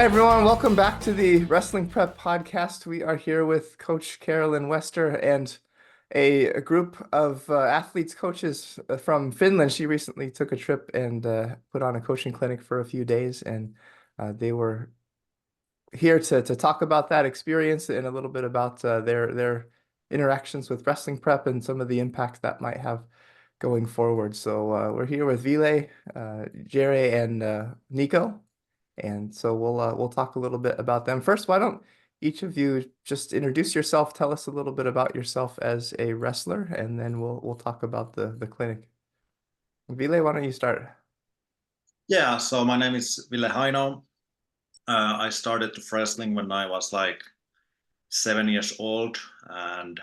Hi, everyone. Welcome back to the Wrestling Prep Podcast. We are here with Coach Carolyn Wester and a group of athletes, coaches from Finland. She recently took a trip and put on a coaching clinic for a few days, and they were here to talk about that experience and a little bit about their interactions with Wrestling Prep and some of the impact that might have going forward. So we're here with Ville, Jere, and Niko. And so we'll talk a little bit about them. First, why don't each of you just introduce yourself, tell us a little bit about yourself as a wrestler, and then we'll talk about the clinic. Ville, why don't you start? Yeah, so my name is Ville Heino. I started to wrestling when I was like 7 years old, and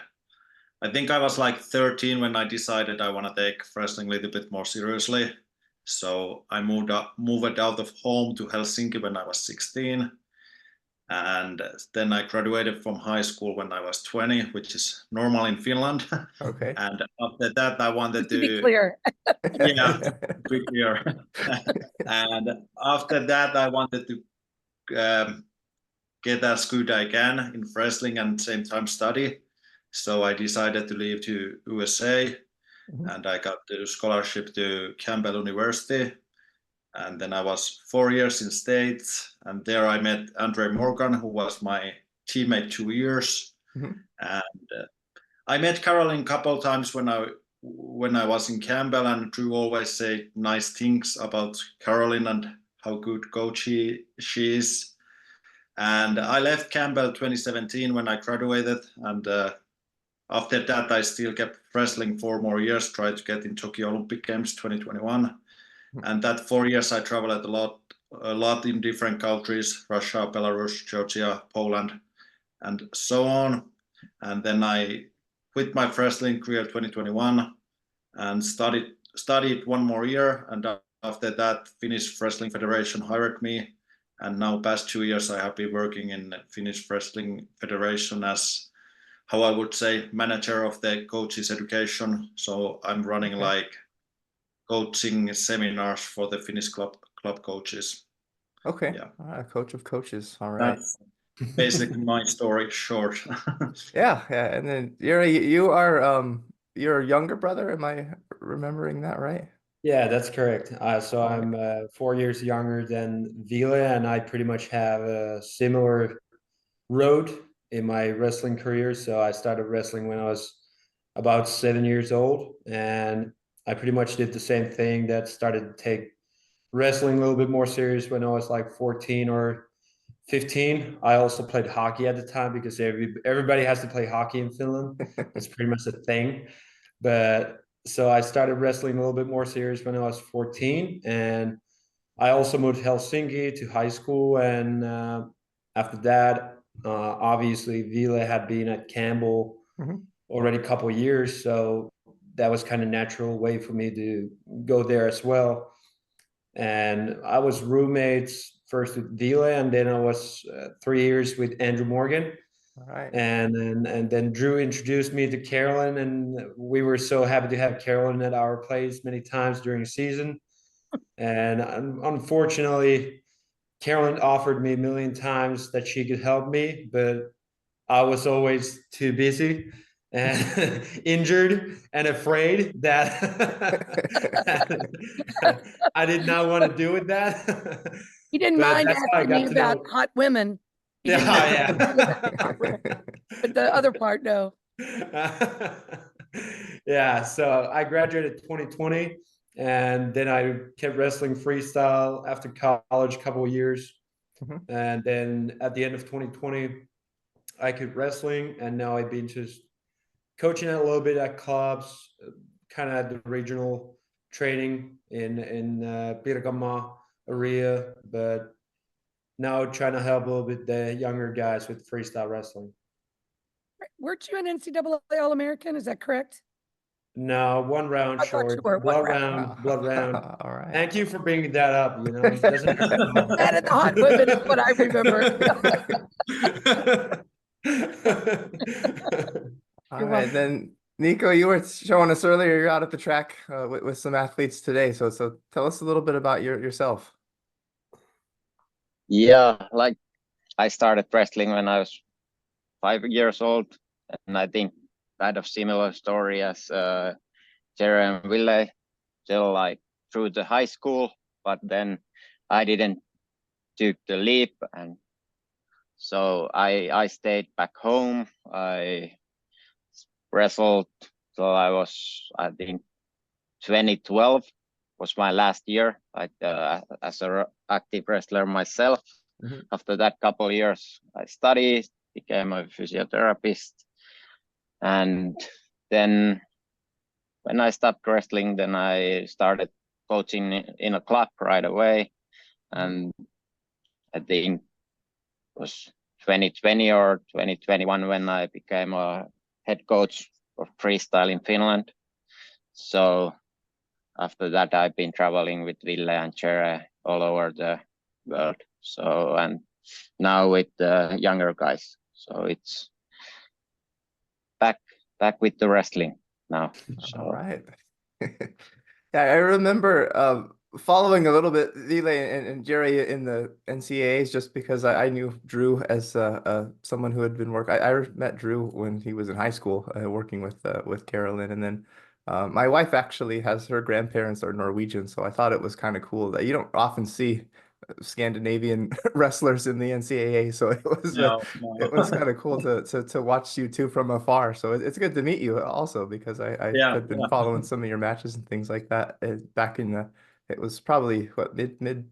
I think I was like 13 when I decided I want to take wrestling a little bit more seriously. So I moved out of home to Helsinki when I was 16, and then I graduated from high school when I was 20, which is normal in Finland. Okay. And after that, I wanted to be clear. Yeah, to be clear. And after that, I wanted to get as good I can in wrestling and same time study. So I decided to leave to USA, and I got the scholarship to Campbell University. And then I was 4 years in States, and there I met Andre Morgan, who was my teammate 2 years. And I met Carolyn a couple of times when I was in Campbell, and Drew always say nice things about Carolyn and how good coach she is. And I left Campbell 2017 when I graduated, and after that I still kept wrestling 4 more years, tried to get in Tokyo Olympic Games 2021. And that 4 years I traveled a lot in different countries: Russia, Belarus, Georgia, Poland, and so on. And then I quit my wrestling career 2021 and studied 1 more year. And after that, Finnish Wrestling Federation hired me. And now past 2 years, I have been working in Finnish Wrestling Federation as, how I would say, manager of the coaches education. So I'm running like coaching seminars for the Finnish club coaches. Okay. Yeah. Coach of coaches. All right. That's basically my story short. Yeah. And then you are your younger brother. Am I remembering that right? Yeah, that's correct. So I'm 4 years younger than Ville, and I pretty much have a similar road in my wrestling career. So I started wrestling when I was about 7 years old, and I pretty much did the same thing. That started to take wrestling a little bit more serious when I was like 14 or 15. I also played hockey at the time because everybody has to play hockey in Finland. It's pretty much a thing. But so I started wrestling a little bit more serious when I was 14, and I also moved to Helsinki to high school. And after that, obviously Ville had been at Campbell already a couple of years, so that was kind of natural way for me to go there as well. And I was roommates first with Ville, and then I was 3 years with Andrew Morgan. All right. And then Drew introduced me to Carolyn, and we were so happy to have Carolyn at our place many times during the season. And unfortunately, Carolyn offered me a million times that she could help me, but I was always too busy and injured and afraid that I did not want to do with that. He didn't But mind that's how I asking me got to about know. hot women. He didn't mind asking me about hot women. But the other part, no. Yeah, so I graduated 2020, and then I kept wrestling freestyle after college a couple of years. And then at the end of 2020, I quit wrestling, and now I've been just coaching a little bit at clubs, kind of at the regional training in Pirkanmaa area, but now trying to help a little bit the younger guys with freestyle wrestling. Weren't you an NCAA All-American? Is that correct? No, 1 round short. Blood round. All right. Thank you for bringing that up. You know, it doesn't hurt at all. That and the hot women is what I remember. All right, then Niko, you were showing us earlier you're out at the track with some athletes today. So tell us a little bit about yourself. Yeah, like I started wrestling when I was 5 years old, and I think kind of similar story as Jere and Ville, till like through the high school, but then I didn't took the leap, and so I stayed back home. I wrestled till I was, I think, 2012 was my last year, like as a active wrestler myself. Mhm. After that couple of years, I studied, became a physiotherapist, and then when I stopped wrestling, then I started coaching in a club right away, and I think it was 2020 or 2021 when I became a head coach of freestyle in Finland. So after that, I've been traveling with Ville and Jere all over the world. So, and now with the younger guys. So it's back with the wrestling now. So All right. Yeah, I remember following a little bit Ville and Jerry in the NCAAs just because I knew Drew as someone who had been I met Drew when he was in high school working with Carolyn, and then my wife actually has her grandparents are Norwegian, so I thought it was kind of cool that you don't often see Scandinavian wrestlers in the NCAA, so it was No, it was kind of cool to watch you two from afar. So it's good to meet you also because I Yeah, had been yeah. following some of your matches and things like that back in the it was probably what mid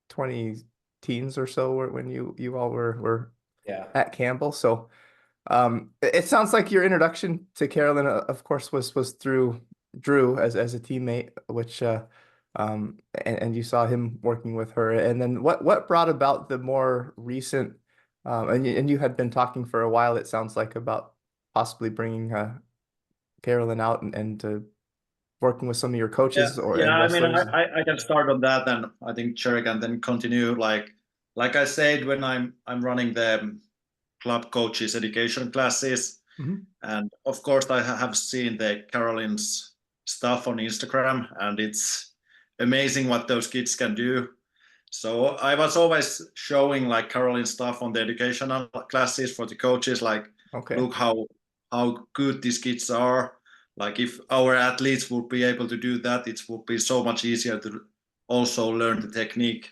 20 teens or so when you all were Yeah. at Campbell. So it sounds like your introduction to Carolyn, of course, was through Drew as a teammate, which and you saw him working with her. And then what brought about the more recent and you had been talking for a while, it sounds like, about possibly bringing Carolyn out and working with some of your Yeah, coaches yeah. and I mean, wrestlers. I can start on that, and I think Jere can then continue. Like I said, when I'm running the club coaches education classes, Mhm. and of course I have seen the Carolyn's stuff on Instagram, and it's amazing what those kids can do. So I was always showing like Carolyn stuff on the educational classes for the coaches, like Okay. look how good these kids are. Like if our athletes would be able to do that, it would be so much easier to also learn the technique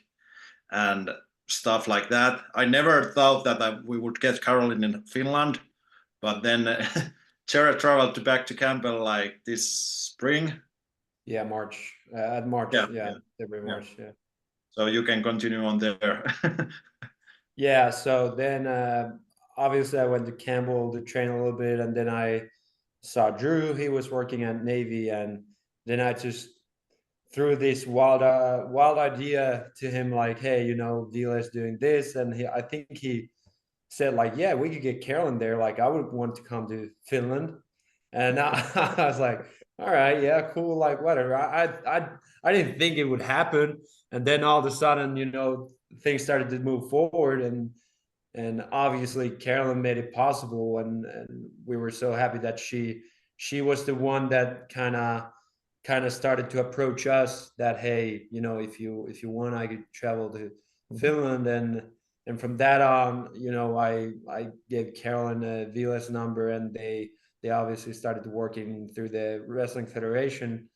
and stuff like that. I never thought that we would get Carolyn in Finland, but then Jared traveled back to Campbell like this spring. Yeah, March. At March. Yeah, Yeah, yeah, February, yeah. March. Yeah. So you can continue on there. Yeah. So then, obviously, I went to Campbell to train a little bit, and then I saw Drew. He was working at Navy, and then I just threw this wild idea to him, like, hey, Vila's doing this, and I think he said, like, yeah, we could get Carolyn there. Like, I would want to come to Finland, and I was like, all right, yeah, cool, like whatever. I didn't think it would happen, and then all of a sudden, things started to move forward, and obviously Carolyn made it possible, and we were so happy that she was the one that kind of started to approach us that, hey, if you want, I could travel to Finland, and from that on, I gave Carolyn Vila's number, and they obviously started working through the Wrestling Federation.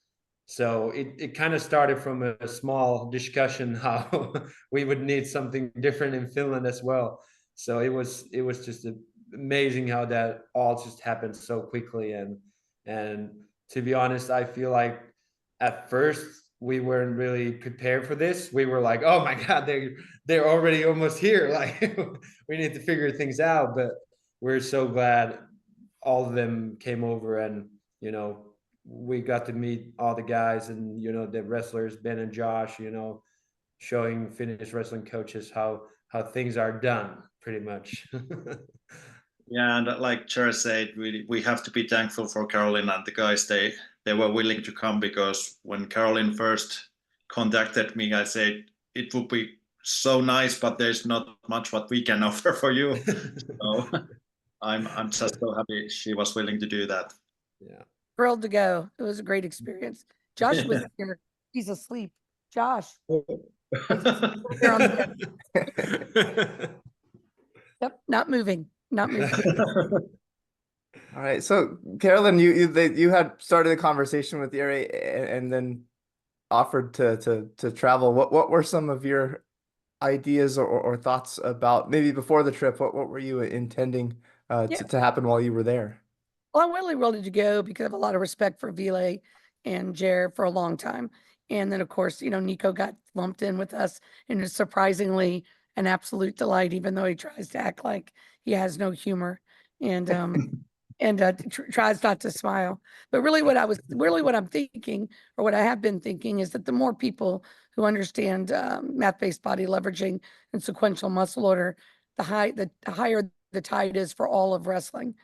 So it kind of started from a small discussion how we would need something different in Finland as well. So it was just amazing how that all just happened so quickly, and to be honest, I feel like at first we weren't really prepared for this. We were like, oh my God, they're already almost here. Like we need to figure things out. But we're so glad all of them came over, and we got to meet all the guys, and the wrestlers, Ben and Josh, showing Finnish wrestling coaches how things are done, pretty much. Yeah, and like Jared said, we have to be thankful for Carolyn and the guys. They were willing to come, because when Carolyn first contacted me, I said it would be so nice, but there's not much what we can offer for you. So I'm just so happy she was willing to do that. Yeah. Thrilled to go. It was a great experience. Josh was here. He's asleep. Josh. They're on the Yep, not moving, not moving. All right. So Carolyn, you had started a conversation with Jere and then offered to travel. What were some of your ideas or thoughts about maybe before the trip? What were you intending Yeah. to happen while you were there? Well, I'm really willing to go because I have a lot of respect for Ville and Jere for a long time. And then, of course, Niko got lumped in with us, and it's surprisingly an absolute delight, even though he tries to act like he has no humor and tries not to smile. But really, what I'm thinking, or what I have been thinking, is that the more people who understand math-based body leveraging and sequential muscle order, the higher the tide is for all of wrestling.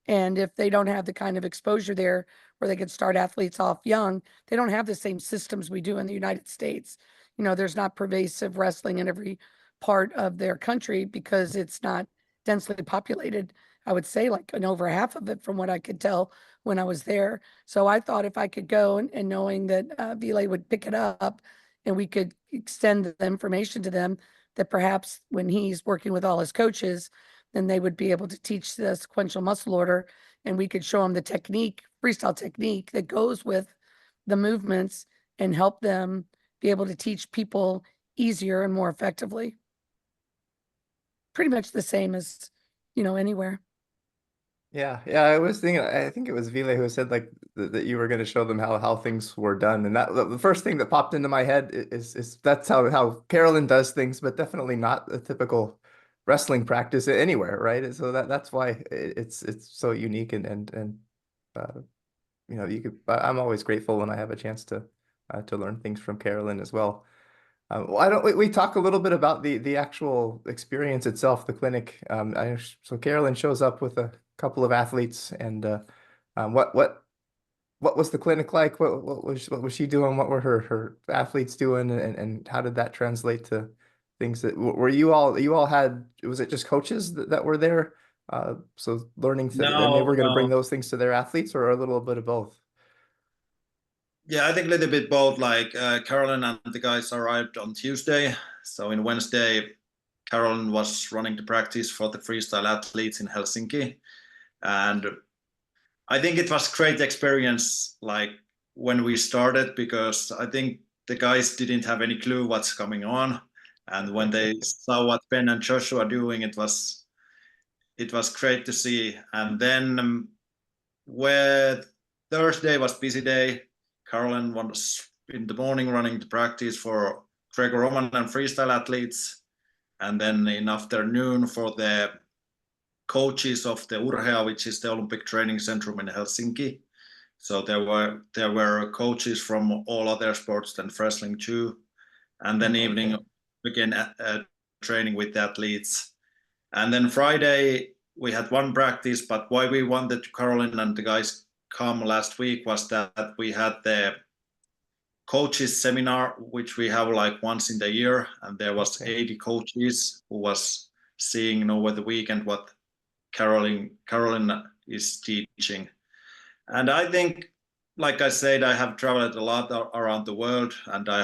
And if they don't have the kind of exposure there where they could start athletes off young, they don't have the same systems we do in the United States. There's not pervasive wrestling in every part of their country because it's not densely populated. I would say like over half of it from what I could tell when I was there. So I thought if I could go and knowing that Ville would pick it up and we could extend the information to them, that perhaps when he's working with all his coaches, then they would be able to teach the sequential muscle order, and we could show them the technique, freestyle technique that goes with the movements and help them be able to teach people easier and more effectively. Pretty much the same as, anywhere. Yeah, I was thinking. I think it was Ville who said like that you were going to show them how things were done, and that the first thing that popped into my head is that's how Carolyn does things, but definitely not a typical wrestling practice anywhere, right? So that's why it's so unique and you could. I'm always grateful when I have a chance to learn things from Carolyn as well. Why don't we talk a little bit about the actual experience itself, the clinic? So Carolyn shows up with a couple of athletes, and what was the clinic like? What was she doing? What were her athletes doing, and how did that translate to things that were you all had? Was it just coaches that were there? So learning and they were going to bring those things to their athletes, or a little bit of both? Yeah, I think a little bit both. Like Carolyn and the guys arrived on Tuesday. So in Wednesday, Carolyn was running the practice for the freestyle athletes in Helsinki. And I think it was great experience like when we started, because I think the guys didn't have any clue what's coming on. And when they saw what Ben and Joshua are doing, it was great to see. And then where Thursday was busy day, Carolyn was in the morning running the practice for Greco-Roman and freestyle athletes, and then in afternoon for the coaches of the Urhea, which is the Olympic Training Center in Helsinki. So there were coaches from all other sports than wrestling too, and then evening again training with the athletes, and then Friday we had one practice. But why we wanted Carolyn and the guys come last week was that we had the coaches seminar, which we have like once in the year, and there was 80 coaches who was seeing over the weekend what Carolyn is teaching. And I think, like I said, I have traveled a lot around the world, and I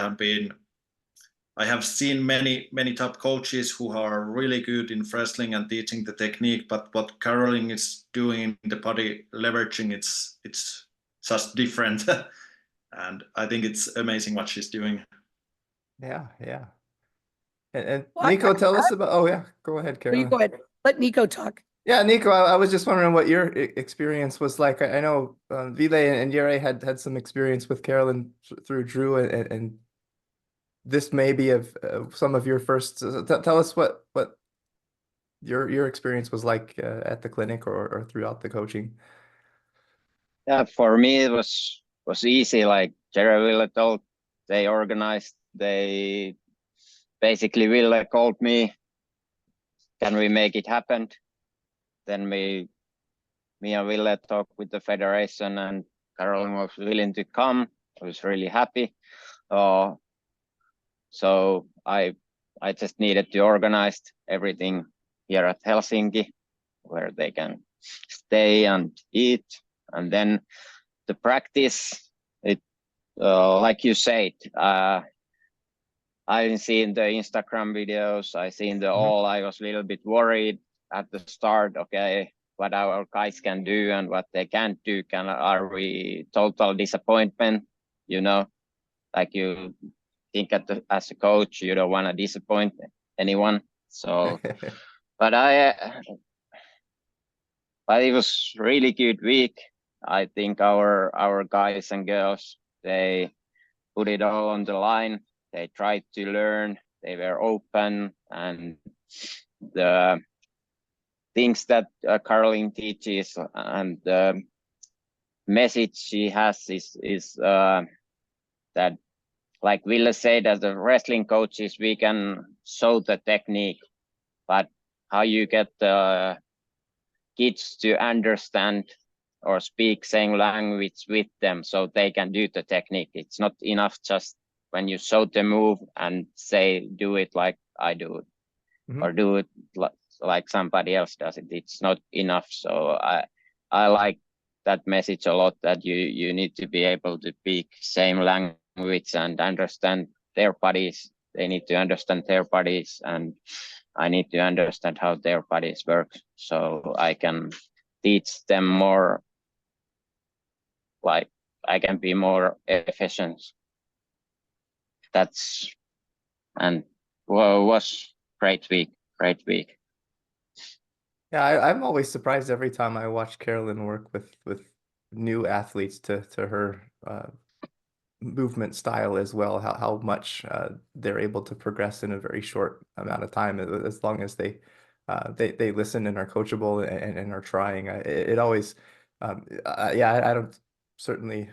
have seen many top coaches who are really good in wrestling and teaching the technique. But what Carolyn is doing in the body leveraging, it's just different. And I think it's amazing what she's doing. Yeah. And Well, Niko, tell us about. Oh yeah, go ahead, You Carolyn. go ahead. Let Niko talk. Yeah, Niko, I was just wondering what your experience was like. I know Ville and Jere had some experience with Carolyn through Drew, and this may be of some of your first. Tell us what your experience was like at the clinic or throughout the coaching. Yeah, for me it was easy. Like Jere Ville told, they organized. They basically Ville called me, can we make it happen? Then me and Ville talked with the federation, and Carolyn was willing to come. I was really happy. So I just needed to organize everything here at Helsinki, where they can stay and eat, and then the practice. It like you said, I've seen the Instagram videos. I seen the all. I was a little bit worried at the start. Okay, what our guys can do and what they can't do. Are we total disappointment? You know, like you think as a coach, you don't want to disappoint anyone. So, but it was really good week. I think our guys and girls, they put it all on the line. They tried to learn. They were open, and the things that Carolyn teaches and the message she has is that, like Ville said, as the wrestling coaches, we can show the technique, but how you get the kids to understand or speak same language with them so they can do the technique. It's not enough just when you show the move and say, do it like I do it, or do it like somebody else does it. It's not enough. So I like that message a lot, that you need to be able to speak same language and understand their bodies. They need to understand their bodies, and I need to understand how their bodies work so I can teach them more, like I can be more efficient. Was great week. Yeah, I'm always surprised every time I watch Carolyn work with new athletes to her movement style as well, how much they're able to progress in a very short amount of time, as long as they listen and are coachable and are trying. It always yeah, I don't certainly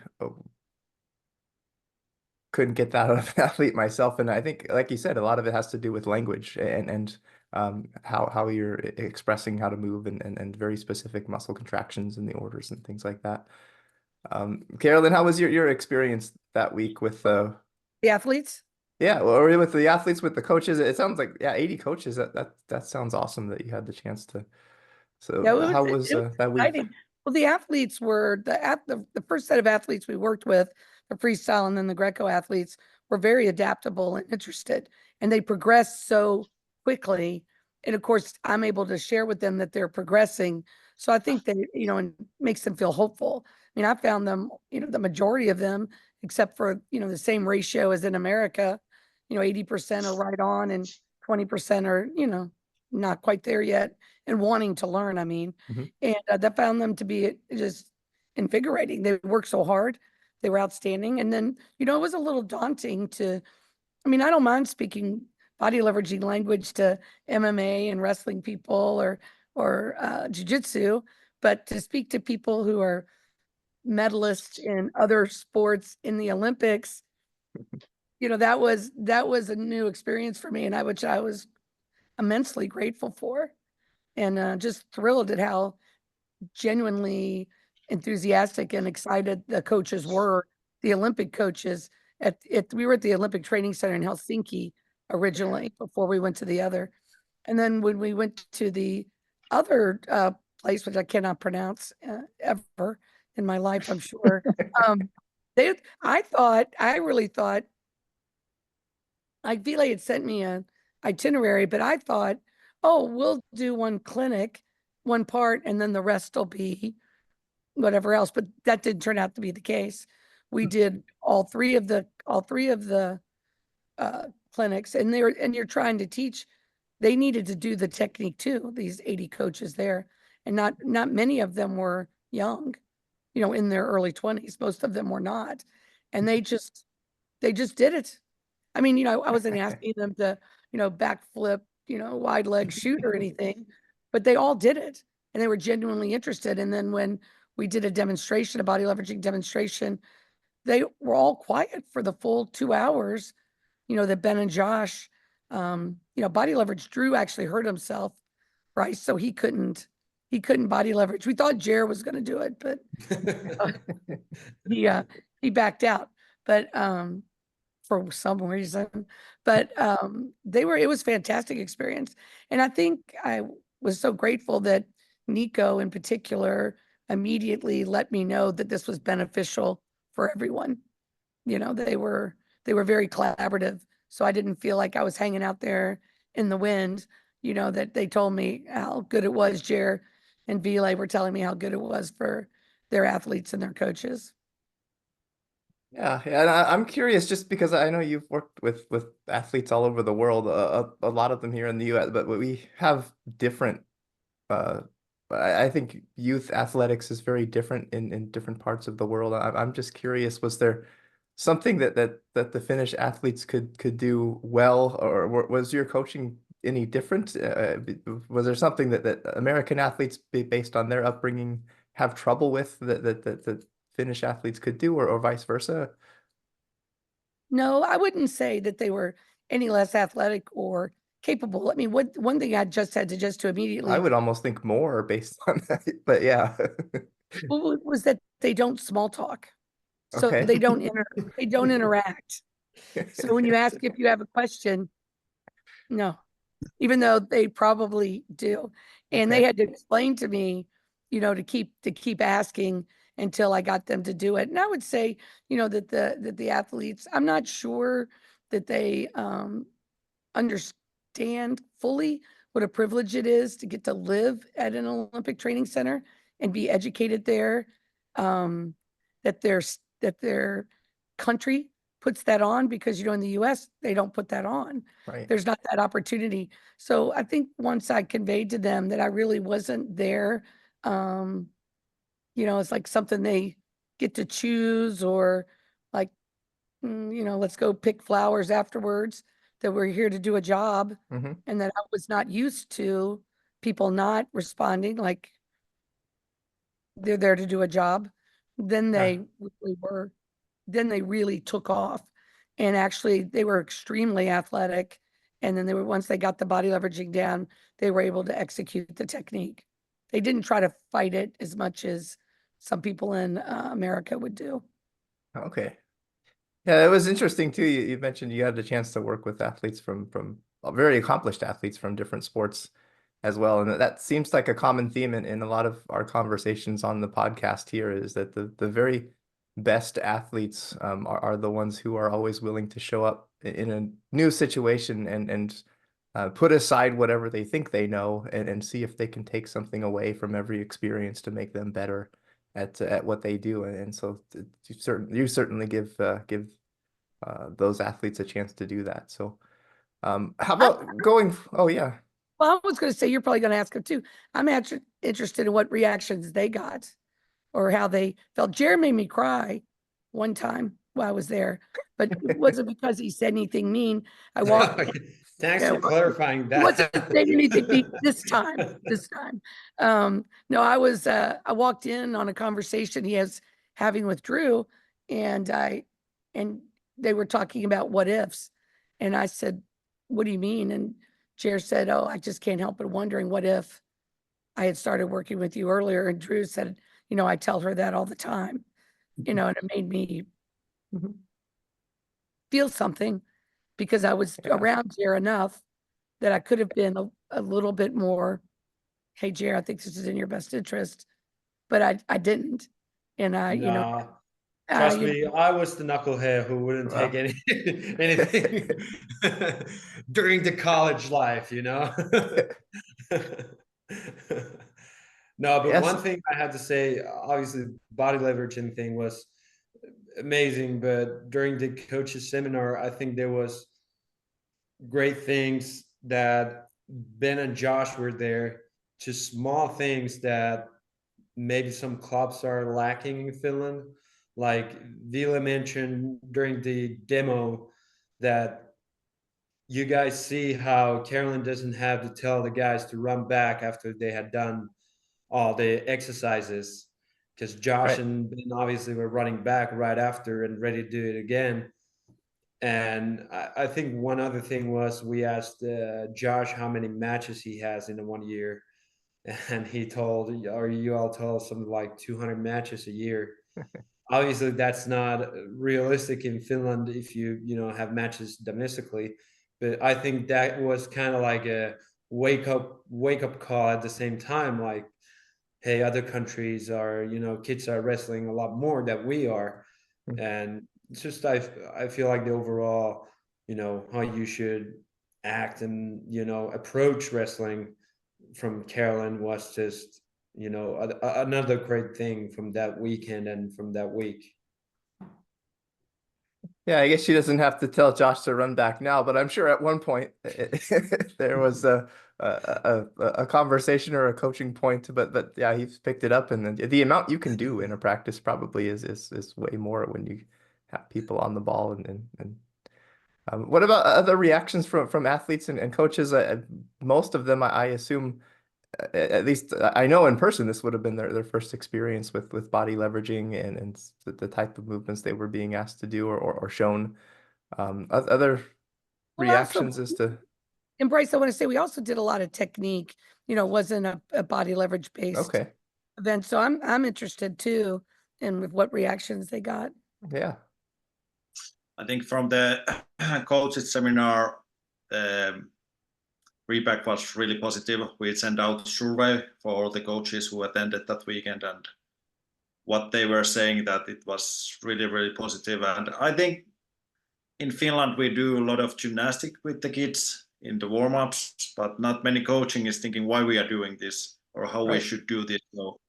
couldn't get that out of an athlete myself, and I think, like you said, a lot of it has to do with language and how you're expressing how to move and very specific muscle contractions and the orders and things like that. Carolyn, how was your experience that week with The athletes? yeah, or with the athletes, with the coaches? It sounds like, yeah, 80 coaches. That sounds awesome that you had the chance to. So Yeah, how was it was that week? exciting. Well, the athletes were the first set of athletes we worked with, the freestyle and then the Greco athletes, were very adaptable and interested, and they progressed so quickly. And of course, I'm able to share with them that they're progressing. So I think that, and makes them feel hopeful. I mean, I found them, the majority of them, except for, the same ratio as in America, 80% are right on and 20% are, not quite there yet and wanting to learn. I mean, and that found them to be just invigorating. They worked so hard. They were outstanding. And then, it was a little daunting I don't mind speaking body leveraging language to MMA and wrestling people or jiu-jitsu, but to speak to people who are medalists in other sports in the Olympics, that was a new experience for me, and which I was immensely grateful for, and just thrilled at how genuinely enthusiastic and excited the coaches were, the Olympic coaches. We were at the Olympic Training Center in Helsinki originally before we went to the other. And then when we went to the other place, which I cannot pronounce ever in my life, I'm sure, I really thought, like Ville had sent me an itinerary, but I thought, oh, we'll do one clinic, one part, and then the rest will be whatever else. But that didn't turn out to be the case. We did all three of the clinics, and you're trying to teach. They needed to do the technique too, these 80 coaches there, and not many of them were young, in their early 20s. Most of them were not, and they just did it. I mean, I wasn't asking them to, backflip, wide leg shoot or anything, but they all did it, and they were genuinely interested. And then when we did a demonstration, a body leveraging demonstration, they were all quiet for the full 2 hours, that Ben and Josh, body leverage. Drew actually hurt himself, right? So he couldn't body leverage. We thought Jere was going to do it, but he backed out. But for some reason, but it was a fantastic experience. And I think I was so grateful that Niko in particular immediately let me know that this was beneficial for everyone. They were very collaborative. So I didn't feel like I was hanging out there in the wind, you know, that they told me how good it was. Jere and Ville were telling me how good it was for their athletes and their coaches. Yeah, and I'm curious just because I know you've worked with athletes all over the world, a lot of them here in the US, but we have different. Uh, I think youth athletics is very different in different parts of the world. I'm just curious, was there something that the Finnish athletes could do well, or was your coaching any different? Was there something that American athletes, based on their upbringing, have trouble with that Finnish athletes could do, or vice versa? No, I wouldn't say that they were any less athletic or capable. I mean, one thing I just had to adjust to I immediately would almost think more based on that, but yeah. was that they don't small talk. So Okay. they don't interact. So when you ask if you have a question, no, even though they probably do. And they Okay. had to explain to me, you know, to keep asking until I got them to do it. And I would say, you know, that the athletes, I'm not sure that they understand fully what a privilege it is to get to live at an Olympic training center and be educated there. That their country puts that on, because, you know, in the US, they don't put that on. Right. There's not that opportunity. So I think once I conveyed to them that I really wasn't there, you know, it's like something they get to choose, or like, you know, let's go pick flowers afterwards, that we're here to do a job, Hmm. and that I was not used to people not responding like they're there to do a job, then Yeah. they really were, then they really took off. And actually they were extremely athletic. And then they were, once they got the body leveraging down, they were able to execute the technique. They didn't try to fight it as much as some people in America would do. Okay. Yeah, it was interesting too. You mentioned you had the chance to work with athletes from very accomplished athletes from different sports as well. And that seems like a common theme in a lot of our conversations on the podcast here, is that the very best athletes are the ones who are always willing to show up in a new situation and put aside whatever they think they know and see if they can take something away from every experience to make them better at what they do. And so you certainly give those athletes a chance to do that. So how about going? Oh yeah. Well, I was going to say, you're probably going to ask them too. I'm actually interested in what reactions they got or how they felt. Jared made me cry one time while I was there, but it wasn't because he said anything mean. I walked. Thanks Yeah, for clarifying he wasn't that. saying anything mean this time. This time, no, I was. I walked in on a conversation he was having with Drew, and they were talking about what ifs, and I said, "What do you mean?" And Jared said, "Oh, I just can't help but wondering what if I had started working with you earlier." And Drew said, "You know, I tell her that all the time, you know," and it made me Mhm. feel something, because I was Yeah. around Jared enough that I could have been a little bit more, "Hey, Jared, I think this is in your best interest," but I didn't. And you know, No, trust you know, me, I was the knucklehead who wouldn't take Wow. any anything during the college life, you know. No, but Yes. one thing I had to say, obviously, body leveraging thing was amazing, but during the coaches seminar, I think there was great things that Ben and Josh were there, just small things that maybe some clubs are lacking in Finland. Like Ville mentioned during the demo that you guys see how Carolyn doesn't have to tell the guys to run back after they had done all the exercises, because Josh Right. and Ben obviously were running back right after and ready to do it again. And I think one other thing was we asked Josh how many matches he has in a 1 year, and he told, or you all told something like 200 matches a year. Obviously, that's not realistic in Finland if you know have matches domestically, but I think that was kind of like a wake up call at the same time. Like, hey, other countries are, you know, kids are wrestling a lot more than we are, Mhm. and it's just I feel like the overall how you should act and approach wrestling from Carolyn was just another great thing from that weekend and from that week. Yeah, I guess she doesn't have to tell Josh to run back now, but I'm sure at one point there was a conversation or a coaching point. But yeah, he's picked it up, and the amount you can do in a practice probably is way more when you have people on the ball. And what about other reactions from athletes and coaches? Most of them, I assume, at least I know in person, this would have been their first experience with body leveraging and the type of movements they were being asked to do or shown. Other Well, reactions also, as to and Bryce, I want to say we also did a lot of technique, wasn't a body leverage based okay, event. So I'm interested too in with what reactions they got. yeah, I think from the coaches seminar, feedback was really positive. We sent out a survey for all the coaches who attended that weekend, and what they were saying that it was really, really positive. And I think in Finland we do a lot of gymnastic with the kids in the warm-ups, but not many coaching is thinking why we are doing this or how we right. should do this. So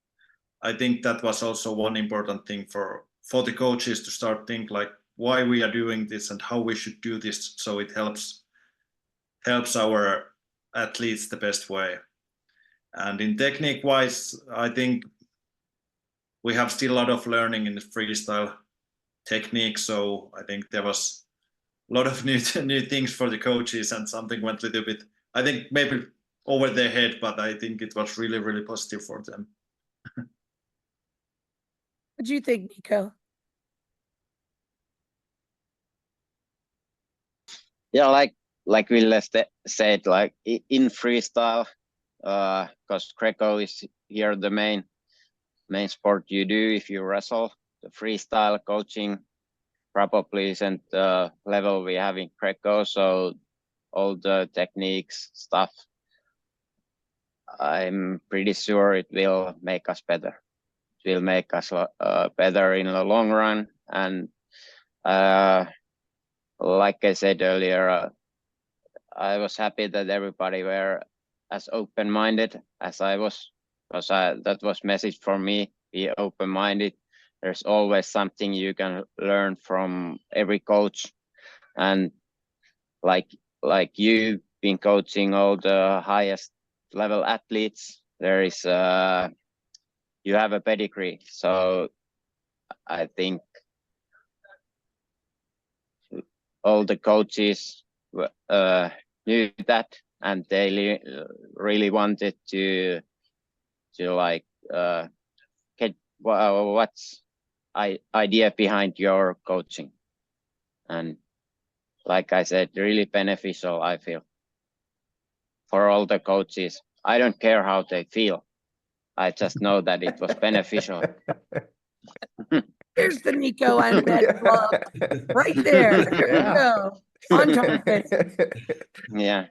I think that was also one important thing for the coaches to start think like why we are doing this and how we should do this, so it helps our athletes the best way. And in technique wise, I think we have still a lot of learning in the freestyle technique. So I think there was a lot of new things for the coaches, and something went a little bit, I think maybe over their head, but I think it was really, really positive for them. What do you think, Niko? Yeah, like Ville said, like in freestyle, because Greco is here the main sport you do if you wrestle. The freestyle coaching probably isn't the level we have in Greco, so all the techniques stuff, I'm pretty sure it will make us better. It will make us better in the long run. And like I said earlier, I was happy that everybody were as open-minded as I was, because that was message for me: be open-minded. There's always something you can learn from every coach, and like you've been coaching all the highest level athletes, there is you have a pedigree. So I think all the coaches knew that, and they really wanted to like get what's idea behind your coaching. And like I said, really beneficial, I feel, for all the coaches. I don't care how they feel, I just know that it was beneficial. Here's the Niko and that glove right there. There you Yeah. go. On target. Yeah,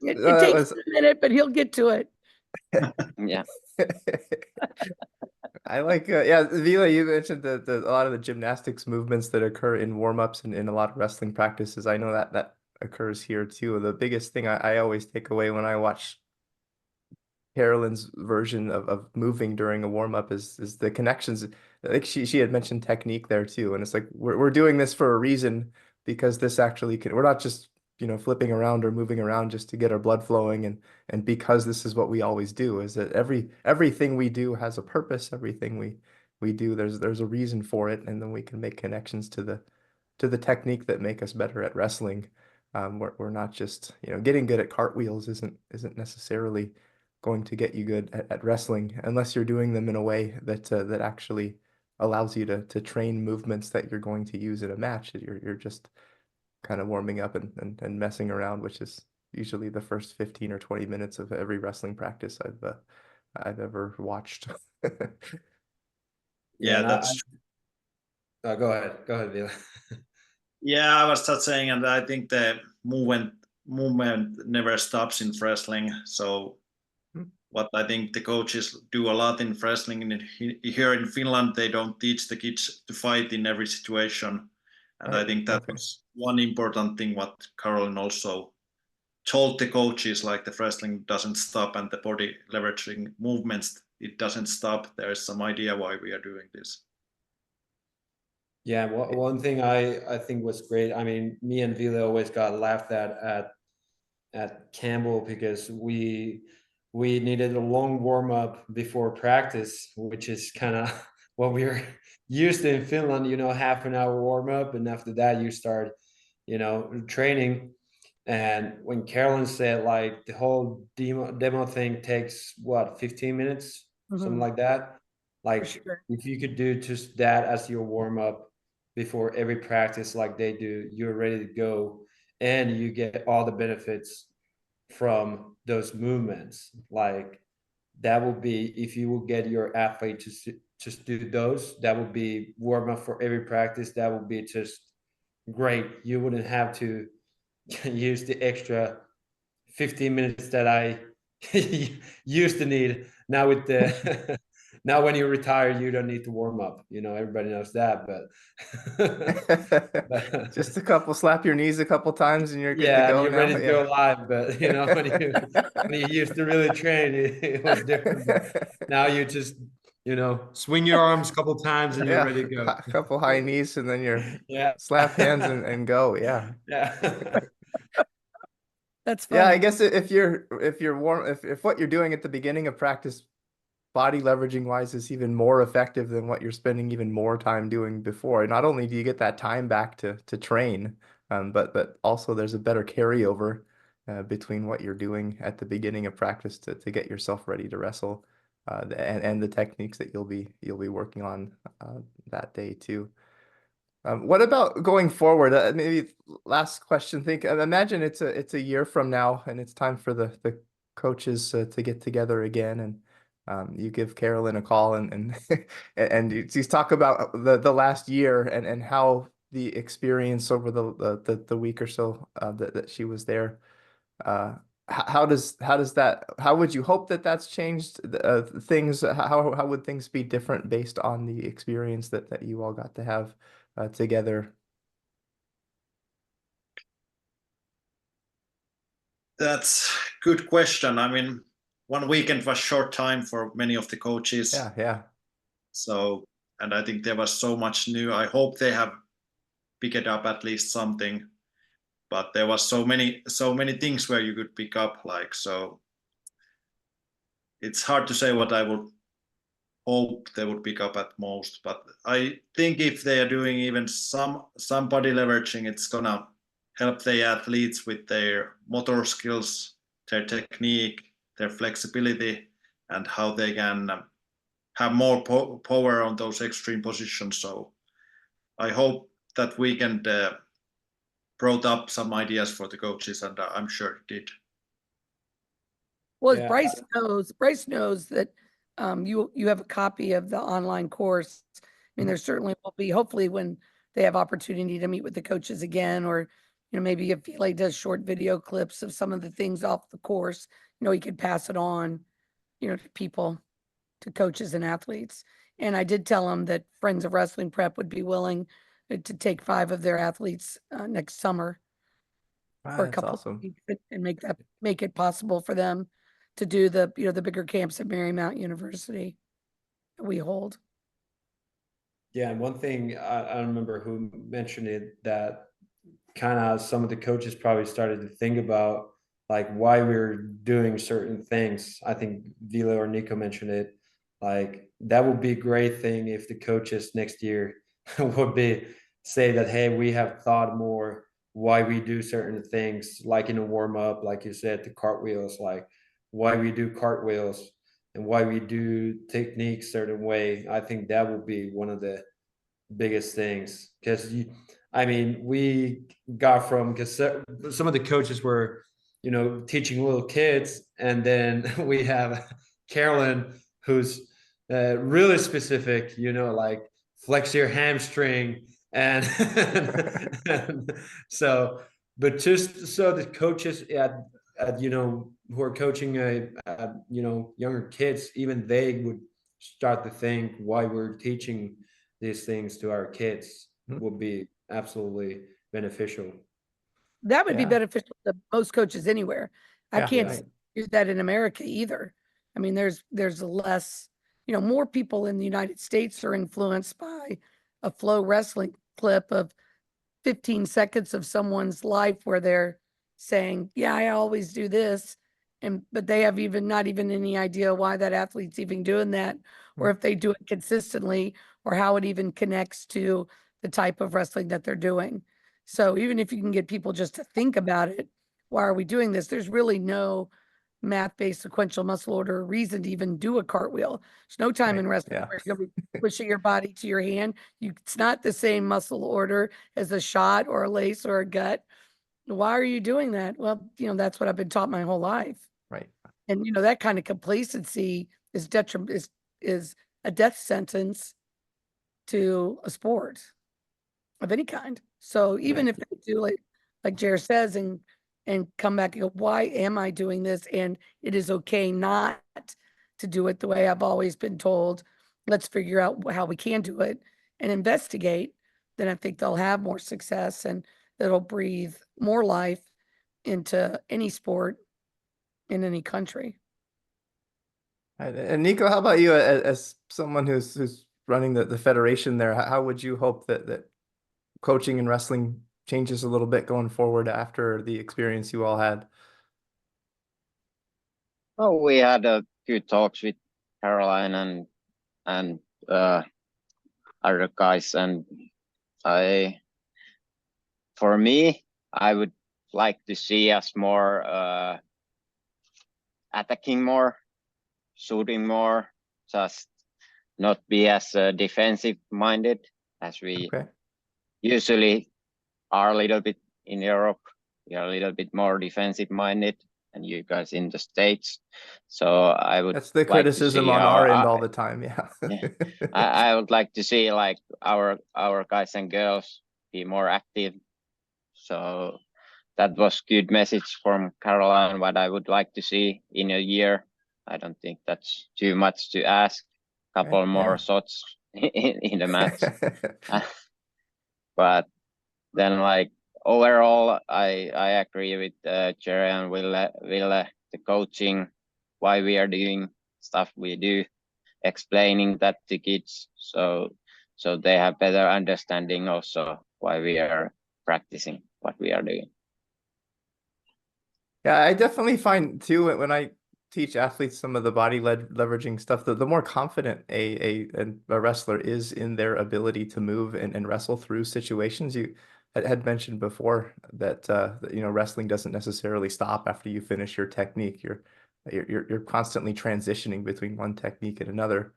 It takes was- a minute, but he'll get to it. yeah. I like, yeah, Ville, you mentioned a lot of the gymnastics movements that occur in warm-ups and in a lot of wrestling practices. I know that occurs here too. The biggest thing I always take away when I watch Carolyn's version of moving during a warm-up is the connections. Like she had mentioned technique there too, and it's like we're doing this for a reason, because this actually can, we're not just flipping around or moving around just to get our blood flowing, and because this is what we always do, is that everything we do has a purpose. Everything we do, there's a reason for it, and then we can make connections to the technique that make us better at wrestling. We're not just getting good at cartwheels isn't necessarily going to get you good at wrestling, unless you're doing them in a way that actually allows you to train movements that you're going to use in a match. You're just kind of warming up and messing around, which is usually the first 15 or 20 minutes of every wrestling practice I've ever watched. Yeah, that's go ahead, Ville. Yeah, I was just saying, and I think the movement never stops in wrestling. So what I think the coaches do a lot in wrestling here in Finland, they don't teach the kids to fight in every situation. And Right. I think that Okay. was one important thing what Carolyn also told the coaches, like the wrestling doesn't stop and the body leveraging movements, it doesn't stop. There is some idea why we are doing this. Yeah, one thing I think was great. I mean, me and Ville always got laughed at Campbell because we needed a long warm up before practice, which is kind of what we're used to in Finland. You know, half an hour warm up, and after that you start, you know, training. And when Carolyn said like the whole demo thing takes what 15 minutes, something like that. Like sure. if you could do just that as your warm up before every practice, like they do, you're ready to go, and you get all the benefits from those movements. Like that would be if you will get your athlete to just do those. That would be warm up for every practice. That would be just great. You wouldn't have to use the extra 15 minutes that I used to need. Now with the now when you retire, you don't need to warm up. You know, everybody knows that, but Just a couple, slap your knees a couple times and you're good to yeah, go and you're now. ready to go live. But you know, when you used to really train, it was different. But now you just, you know, swing your arms a couple times and you're ready to go. A couple high knees and then you're Yeah, slap hands and go. Yeah. yeah. That's Yeah, I funny. guess if you're warm, if what you're doing at the beginning of practice, body leveraging wise, is even more effective than what you're spending even more time doing before. Not only do you get that time back to train, but also there's a better carryover between what you're doing at the beginning of practice to get yourself ready to wrestle, and the techniques that you'll be working on that day too. What about going forward? Maybe last question. Imagine it's a year from now, and it's time for the coaches to get together again, and you give Carolyn a call, and you talk about the last year and how the experience over the week or so that she was there. How would you hope that that's changed things? How would things be different based on the experience that you all got to have together? That's good question. I mean, one weekend was short time for many of the coaches. Yeah. So, and I think there was so much new. I hope they have picked up at least something, but there was so many things where you could pick up, like, so it's hard to say what I would hope they would pick up at most. But I think if they are doing even some body leveraging, it's gonna help the athletes with their motor skills, their technique, their flexibility, and how they can have more power on those extreme positions. So I hope that weekend brought up some ideas for the coaches, and I'm sure it did. Well, Yeah. Bryce knows that you have a copy of the online course. I mean, there certainly will be, hopefully when they have opportunity to meet with the coaches again, or, you know, maybe if Ville does short video clips of some of the things off the course, you know, he could pass it on, you know, to people, to coaches and athletes. And I did tell him that Friends of Wrestling Prep would be willing to take 5 of their athletes next summer for a That's couple of awesome. weeks and make it possible for them to do the, you know, the bigger camps at Marymount University that we hold. Yeah, and one thing I don't remember who mentioned it, that kind of some of the coaches probably started to think about like why we're doing certain things. I think Ville or Niko mentioned it. Like that would be a great thing if the coaches next year would be say that, hey, we have thought more why we do certain things, like in a warm up, like you said, the cartwheels, like why we do cartwheels and why we do techniques certain way. I think that would be one of the biggest things because I mean, we got from because some of the coaches were, you know, teaching little kids, and then we have Carolyn, who's really specific, you know, like flex your hamstring and, and so, but just so the coaches at you know who are coaching you know younger kids, even they would start to think why we're teaching these things to our kids would be absolutely beneficial. That would be Yeah. beneficial to most coaches anywhere. I Yeah, can't right. do that in America either. I mean, there's less, more people in the United States are influenced by a flow wrestling clip of 15 seconds of someone's life where they're saying, yeah, I always do this. But they have not even any idea why that athlete's even doing that, or if they do it consistently, or how it even connects to the type of wrestling that they're doing. So even if you can get people just to think about it, why are we doing this? There's really no math-based sequential muscle order reason to even do a cartwheel. There's no time in Right, wrestling yeah. where you're going to be pushing your body to your hand. It's not the same muscle order as a shot or a lace or a gut. Why are you doing that? Well, that's what I've been taught my whole life. Right. And that kind of complacency is is a death sentence to a sport of any kind. So even if they do like Jared says and come back and go, why am I doing this? And it is okay not to do it the way I've always been told. Let's figure out how we can do it and investigate. Then I think they'll have more success and it'll breathe more life into any sport in any country. And Niko, how about you as someone who's running the federation there? How would you hope that coaching and wrestling changes a little bit going forward after the experience you all had? Oh, we had a few talks with Caroline and other guys, and for me, I would like to see us more attacking more, shooting more, just not be as defensive minded as we usually are a little bit in Europe. We are a little bit more defensive minded and you guys in the States. So I would That's the criticism on our end all the time. Yeah. Yeah. I would like to see like our guys and girls be more active. So that was good message from Caroline, what I would like to see in a year. I don't think that's too much to ask. Couple more shots in the match. But then like overall, I agree with Jere and Ville, the coaching, why we are doing stuff we do, explaining that to kids so they have better understanding also why we are practicing what we are doing. Yeah, I definitely find too when I teach athletes some of the body leveraging stuff, the more confident a wrestler is in their ability to move and wrestle through situations. You had mentioned before that wrestling doesn't necessarily stop after you finish your technique. You're constantly transitioning between one technique and another.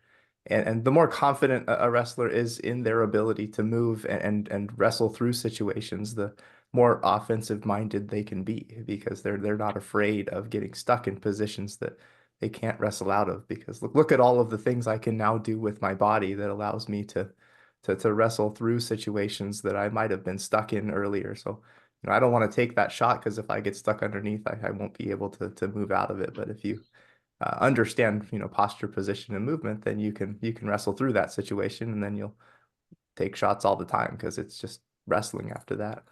And the more confident a wrestler is in their ability to move and wrestle through situations, the more offensive minded they can be, because they're not afraid of getting stuck in positions that they can't wrestle out of. Because look at all of the things I can now do with my body that allows me to wrestle through situations that I might have been stuck in earlier. So I don't want to take that shot, because if I get stuck underneath, I won't be able to move out of it. But if you understand posture, position, and movement, then you can wrestle through that situation, and then you'll take shots all the time, because it's just wrestling after that.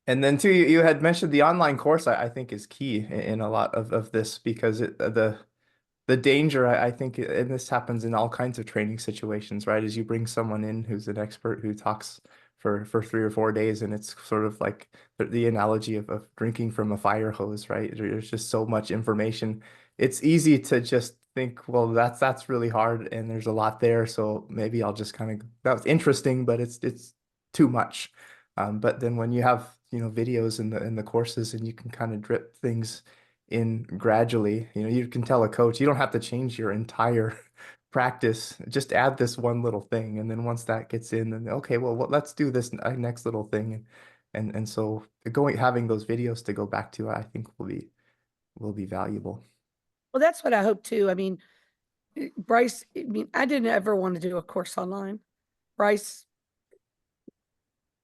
And then too, you had mentioned the online course, I think is key in a lot of this, because the danger, I think, and this happens in all kinds of training situations, right? Is you bring someone in who's an expert who talks for 3 or 4 days, and it's sort of like the analogy of drinking from a fire hose, right? There's just so much information. It's easy to just think, well, that's really hard, and there's a lot there, so maybe I'll just kind of, that was interesting, but it's too much. But then when you have videos in the courses, and you can kind of drip things in gradually, you can tell a coach, you don't have to change your entire practice, just add this one little thing, and then once that gets in, then okay, well, let's do this next little thing, and so having those videos to go back to, I think will be valuable. Well, that's what I hope too. I mean, Bryce, I didn't ever want to do a course online. Bryce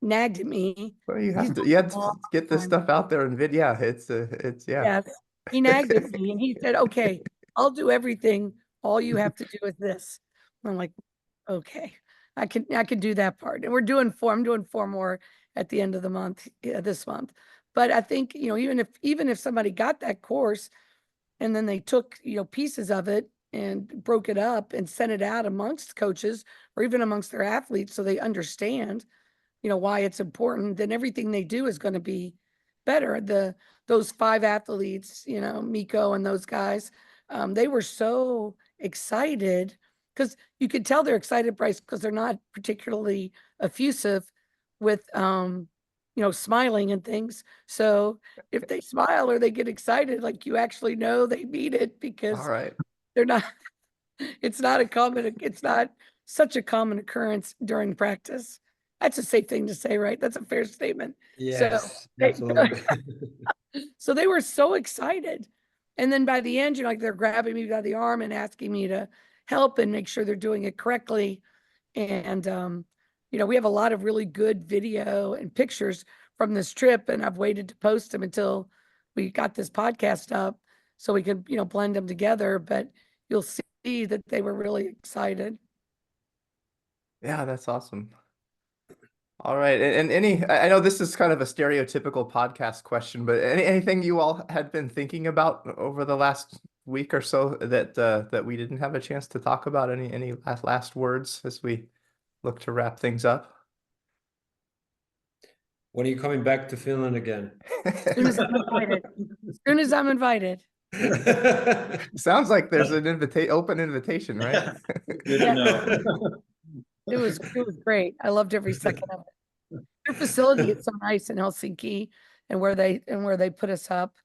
nagged at me. Well, you had to get this stuff out there in video. It's Yeah, he nagged at me and he said, okay, I'll do everything. All you have to do is this. I'm like, okay. I can do that part. And I'm doing 4 more at the end of the month, this month. But I think, even if somebody got that course and then they took, pieces of it and broke it up and sent it out amongst coaches or even amongst their athletes so they understand, why it's important, then everything they do is going to be better. Those 5 athletes, Miko and those guys, they were so excited because you could tell they're excited, Bryce, because they're not particularly effusive with, smiling and things. So if they smile or they get excited, like you actually know they mean it because All right. they're not, it's not such a common occurrence during practice. That's a safe thing to say, right? That's a fair statement. Yes, they- absolutely. So they were so excited. And then by the end, like they're grabbing me by the arm and asking me to help and make sure they're doing it correctly. And, we have a lot of really good video and pictures from this trip, and I've waited to post them until we got this podcast up so we could, blend them together. But you'll see that they were really excited. Yeah, that's awesome. All right. And I know this is kind of a stereotypical podcast question, but anything you all had been thinking about over the last week or so that we didn't have a chance to talk about? Any last words as we look to wrap things up? When are you coming back to Finland again? As soon as I'm invited. As soon as I'm invited. Sounds like there's an open invitation, right? Good to know. It was great. I loved every second of it. Their facility is so nice in Helsinki and where they put us up.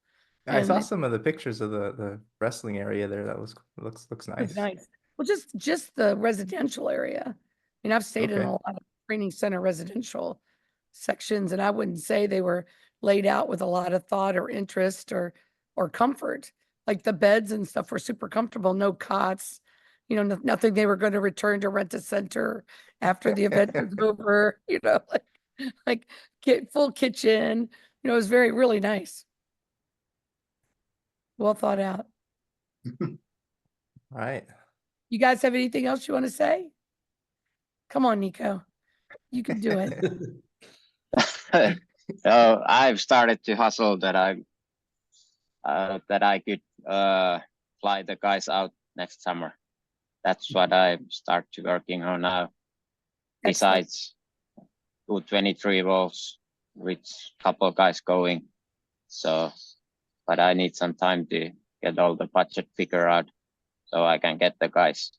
I saw And some of the pictures of the wrestling area there. That looks it was nice. nice. Well, just the residential area. I mean, I've stayed in Okay. a lot of training center residential sections, and I wouldn't say they were laid out with a lot of thought or interest or comfort. Like the beds and stuff were super comfortable, no cots, nothing they were going to return to rent a center after the event was over, like full kitchen, it was really nice. Well thought out. All right. You guys have anything else you want to say? Come on, Niko. You can do it. So I've started to hustle that I could fly the guys out next summer. That's what I start to working on now. Excellent. Besides 223 roles with couple guys going. So, but I need some time to get all the budget figured out so I can get the guys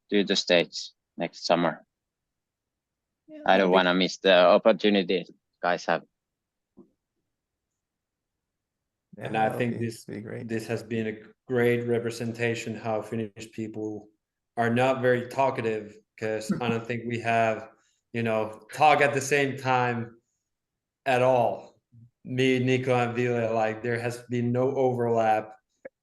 to the States next summer. Yeah, I don't that'd be- want to miss the opportunity guys have. And Yeah, I that'll think be great. this has been a great representation how Finnish people are not very talkative, because I don't think we have, talk at the same time at all. Me, Niko, and Ville, like there has been no overlap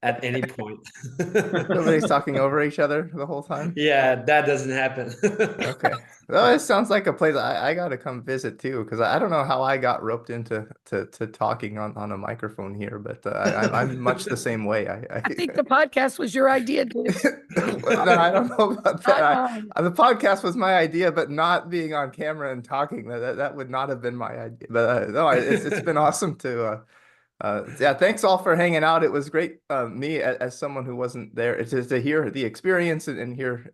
at any point. Nobody's talking over each other the whole time. Yeah, that doesn't happen. Okay. Well, it sounds like a place I got to come visit too, because I don't know how I got roped into to talking on a microphone here, but I'm much the same way. I think the podcast was your idea, dude. No, I don't know about that. Not mine. The podcast was my idea, but not being on camera and talking, that would not have been my idea. But no, it's been awesome to yeah, thanks all for hanging out. It was great, me as someone who wasn't there, to hear the experience and hear,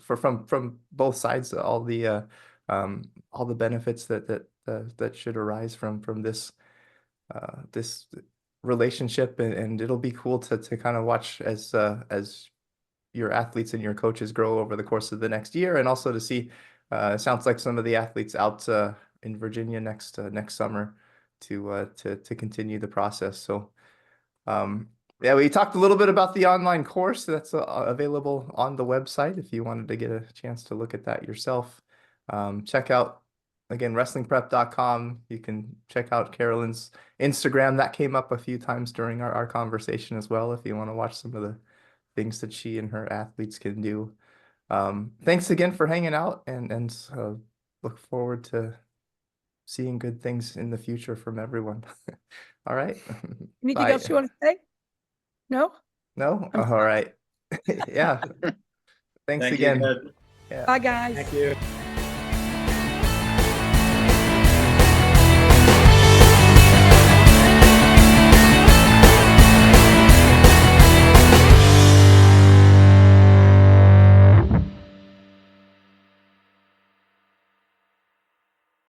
from both sides, all the benefits that should arise from this relationship, and it'll be cool to kind of watch as your athletes and your coaches grow over the course of the next year, and also to see, it sounds like some of the athletes out in Virginia next summer to continue the process. So yeah, we talked a little bit about the online course that's available on the website if you wanted to get a chance to look at that yourself. Check out, again, wrestlingprep.com. You can check out Carolyn's Instagram. That came up a few times during our conversation as well, if you want to watch some of the things that she and her athletes can do. Thanks again for hanging out, and look forward to seeing good things in the future from everyone. All right. Anything Bye. else you want to say? No? No? I'm All right. Yeah. Thanks Thank you, again. guys. Yeah. Bye, guys. Thank you.